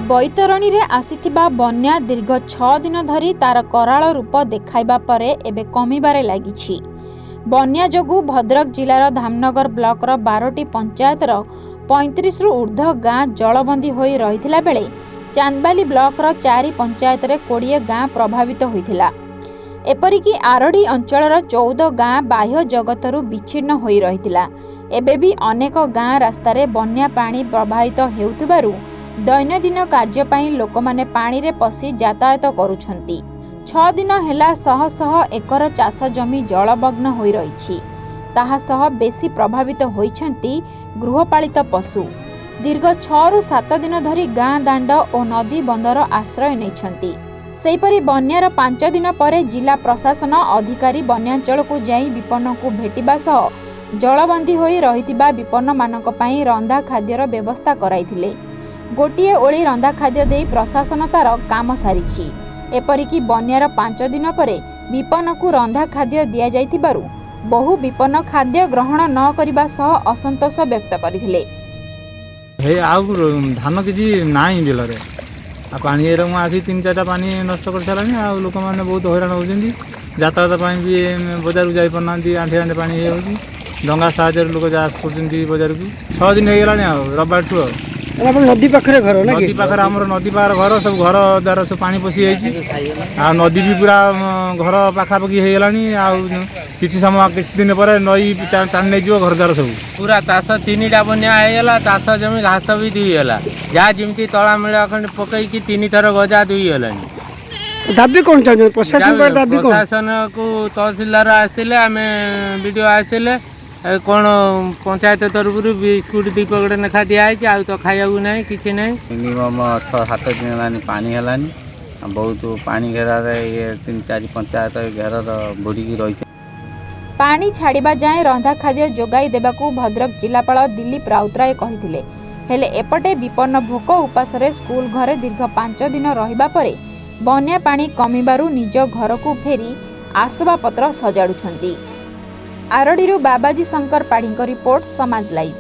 बैतरणी रे आसीथिबा बन्या दीर्घ 6 दिन धरी तार कराल रूप देखाइबा परे एबे कमिबारे लागिछि। बन्या जोगु भद्रक जिलार धामनगर ब्लॉक रो 12टी पंचायत रो 35 रु ऊर्ध्व गाँ जलबंदी होई रहिथिला बेले चांदबाली ब्लॉक रो 4 पंचायत रे 20 गाँ प्रभावित होइथिला। एपरिकी आरडी अंचलर 14 गाँ बाह्य जगतरु विच्छिन्न होई रहिथिला। एबे भी अनेक गाँ रास्तारे बन्या पानी प्रभावित हेउथिबारु दैनंदिन कार्य पाई लोकमाने पानी रे पसी यातायात करुछंती। 6 दिन हेला शह शह एकर चाष जमी जलमग्न होई रहिछि। ताहा सह बेसी प्रभावित होइछंती गृहपालित पशु। दीर्घ 6 रु 7 दिन धरी गाँ दांड और नदी बंदर आश्रय नैछंती। सेहीपरि बन्यार 5 दिन परे जिला प्रशासन अधिकारी बन्यांचल को जाई विपन्न को भेटिबा सह जलबंदी होई रहितिबा विपन्न मानक पई रंधा खाद्यर व्यवस्था कराइथिले। गोटिए ओली रंधा खाद्य दे प्रशासन तार काम सारिछि। एपरिकी बन्यार 5 दिन परे विपन्न को रंधा खाद्य दिया जाइथिबारु बहु विपन्न खाद्य ग्रहण न करिबा सह असंतोष व्यक्त करथिले। हे आउ धान किछि नाही बिलरे आ पानी एरम आसी 3-4टा पानी नष्ट कर सारानी आ लोक माने बहुत हैरान होउछन्ती। यातायात पाई भी बजार जाई पनांती आंठे आंठे पानी हे होउछि। डंगा साहाଯ୍य लोक जास करछन्ती बजार को 6 दिन हे गेलानी आ रबार ठु नदी पाखरे घर ना नदी पाखरे हमर नदी पार घर सब घर द्वार सब पानी पसी जाइछि आ नदी भी पूरा घर पाखा पकी हे गेलानी आ किछि समय किछि दिन पर नई टान नै जिवो घर द्वार सब पूरा चाष 3टा बन्या हे गेला। चाष जमी घास भी दुई गेला जा जिमती तळा मिला अखंड पकई की 3 थर गजा दुई गेलानी। दाबी कोन चाहे प्रशासन पर दाबी कोन प्रशासन को तहसीलदार आस्थिले आमे वीडियो आस्थिले कौन पंचायत तरफ बिस्कुट 2 पैकेट नेखा दिखाई आ तो खाया ना कि मिनिमम 6-7 दिन है पानी है बहुत पानी घेरा 3-4 पंचायत घेर बुड़ी रही। पानी छाड़िबा जाए रंधा खाद्य जोगाई देबाकू भद्रक जिलापाल दिलीप राउतराय कहिथिले। हेले एपटे विपन्न भोक उपासरे स्कूल घरे दीर्घ 5 दिन रहिबा परे बन्या पानी कमिबारु निज घरकू फेरी आसबाबपत्र सजाडुछंती। आरडीरू बाबाजी शंकर पाढ़ी रिपोर्ट समाज लाइव।